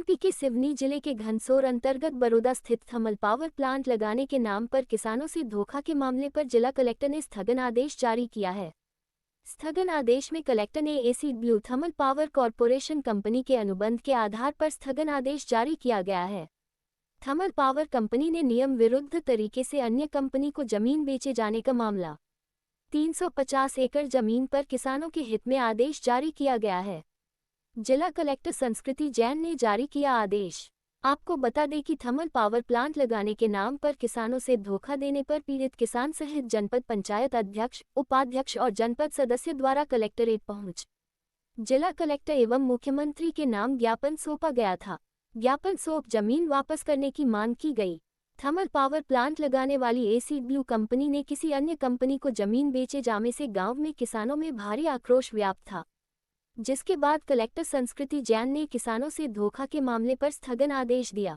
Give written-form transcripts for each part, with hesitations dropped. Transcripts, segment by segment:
UP के सिवनी जिले के घनसोर अंतर्गत बरोदा स्थित थर्मल पावर प्लांट लगाने के नाम पर किसानों से धोखा के मामले पर जिला कलेक्टर ने स्थगन आदेश जारी किया है। स्थगन आदेश में कलेक्टर ने AC blue thermal power corporation company के अनुबंध के आधार पर स्थगन आदेश जारी किया गया है। थर्मल पावर कंपनी ने नियम विरुद्ध तरीके से अन्य कंपनी को जमीन बेचे जाने का मामला 350 एकड़ जमीन पर किसानों के हित में आदेश जारी किया गया है। जिला कलेक्टर संस्कृति जैन ने जारी किया आदेश। आपको बता दें कि थर्मल पावर प्लांट लगाने के नाम पर किसानों से धोखा देने पर पीड़ित किसान सहित जनपद पंचायत अध्यक्ष, उपाध्यक्ष और जनपद सदस्य द्वारा कलेक्टरेट पहुंच जिला कलेक्टर एवं मुख्यमंत्री के नाम ज्ञापन सौंपा गया था। ज्ञापन सौंप जमीन वापस करने की मांग की गई। थर्मल पावर प्लांट लगाने वाली एसी ब्लू कंपनी ने किसी अन्य कंपनी को जमीन बेचे जाने से गांव में किसानों में भारी आक्रोश व्याप्त था, जिसके बाद कलेक्टर संस्कृति जैन ने किसानों से धोखा के मामले पर स्थगन आदेश दिया।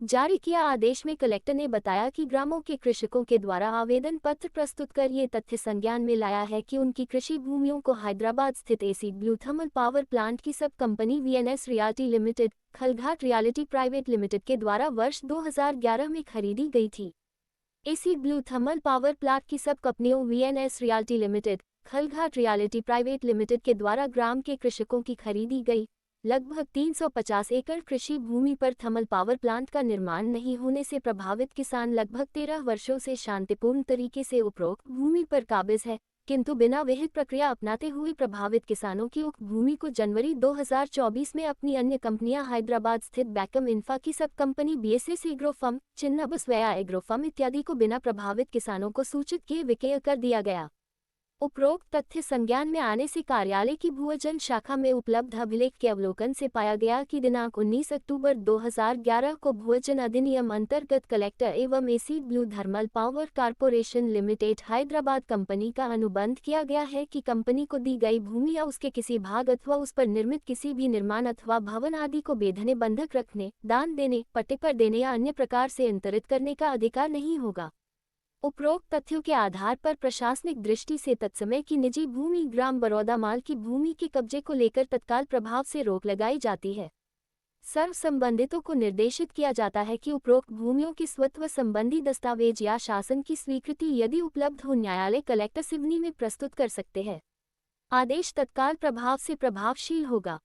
जारी किया आदेश में कलेक्टर ने बताया कि ग्रामों के कृषकों के द्वारा आवेदन पत्र प्रस्तुत कर ये तथ्य संज्ञान में लाया है कि उनकी कृषि भूमियों को हैदराबाद स्थित AC blue thermal power plant की sub company VNS realty limited, Khalghat realty private limited के द्वारा वर्ष 2011 में खरीदी गई थी। AC blue thermal power plant की सब कंपनियों VNS realty limited, Khalghat realty private limited के द्वारा ग्राम के कृषकों की खरीदी गई लगभग 350 एकड़ कृषि भूमि पर थर्मल पावर प्लांट का निर्माण नहीं होने से प्रभावित किसान लगभग 13 वर्षों से शांतिपूर्ण तरीके से उपरोक्त भूमि पर काबिज है, किंतु बिना विहित प्रक्रिया अपनाते हुए प्रभावित किसानों की उक्त भूमि को जनवरी 2024 में अपनी अन्य कंपनियां हैदराबाद स्थित बैकम इंफा की sub company BSS agro firm, Chinnabasavaiah agro firm इत्यादि को बिना प्रभावित किसानों को सूचित किए विक्रय कर दिया गया। उपरोक्त तथ्य संज्ञान में आने से कार्यालय की भूअर्जन शाखा में उपलब्ध अभिलेख के अवलोकन से पाया गया कि दिनांक 19 अक्टूबर 2011 को भूअर्जन अधिनियम अंतर्गत कलेक्टर एवं AC blue thermal power corporation limited Hyderabad company का अनुबंध किया गया है कि कंपनी को दी गई भूमि या उसके किसी भाग अथवा उस पर निर्मित किसी भी निर्माण अथवा भवन आदि को बेधने, बंधक रखने, दान देने, पट्टे पर देने या अन्य प्रकार से अंतरित करने का अधिकार नहीं होगा। उपरोक्त तथ्यों के आधार पर प्रशासनिक दृष्टि से तत्समय की निजी भूमि ग्राम बरौदा माल की भूमि के कब्जे को लेकर तत्काल प्रभाव से रोक लगाई जाती है। सर्व संबंधितों को निर्देशित किया जाता है कि उपरोक्त भूमियों की स्वत्व संबंधी दस्तावेज या शासन की स्वीकृति यदि उपलब्ध हो न्यायालय कलेक्टर सिवनी में प्रस्तुत कर सकते हैं। आदेश तत्काल प्रभाव से प्रभावशील होगा।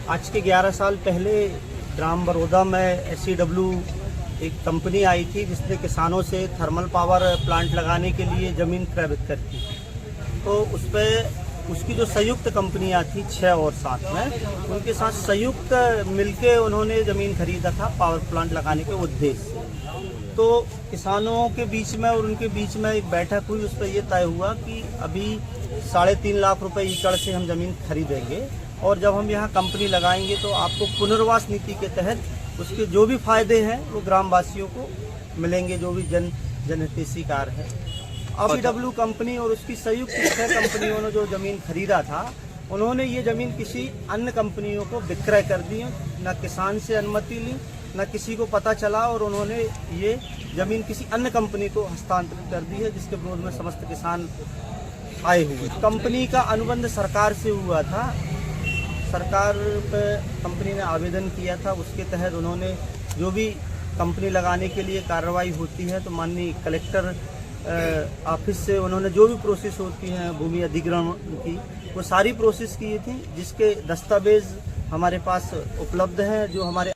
आज के 11 साल पहले ग्राम बरौदा में SCW एक कंपनी आई थी जिसने किसानों से थर्मल पावर प्लांट लगाने के लिए ज़मीन क्रय विक्रय की। तो उस पर उसकी जो संयुक्त कंपनियां थी 6 और 7 में, उनके साथ संयुक्त मिलके उन्होंने ज़मीन खरीदा था पावर प्लांट लगाने के उद्देश्य से। तो किसानों के बीच में और उनके बीच में एक बैठक हुई, उस पर यह तय हुआ कि अभी 3.5 लाख रुपए एकड़ से हम ज़मीन खरीदेंगे और जब हम यहाँ कंपनी लगाएंगे तो आपको पुनर्वास नीति के तहत उसके जो भी फायदे हैं वो ग्रामवासियों को मिलेंगे, जो भी जनहितैषी कार्य है। अब SCW कंपनी और उसकी संयुक्त 6 कंपनियों ने जो ज़मीन खरीदा था, उन्होंने ये ज़मीन किसी अन्य कंपनियों को विक्रय कर दी। न किसान से अनुमति ली, न किसी को पता चला और उन्होंने ये ज़मीन किसी अन्य कंपनी को हस्तांतरित कर दी है, जिसके विरोध में समस्त किसान आए हुए। कंपनी का अनुबंध सरकार से हुआ था। सरकार पे कंपनी ने आवेदन किया था, उसके तहत उन्होंने जो भी कंपनी लगाने के लिए कार्रवाई होती है तो माननीय कलेक्टर ऑफिस से उन्होंने जो भी प्रोसेस होती है भूमि अधिग्रहण की, वो सारी प्रोसेस की थी, जिसके दस्तावेज हमारे पास उपलब्ध हैं, जो हमारे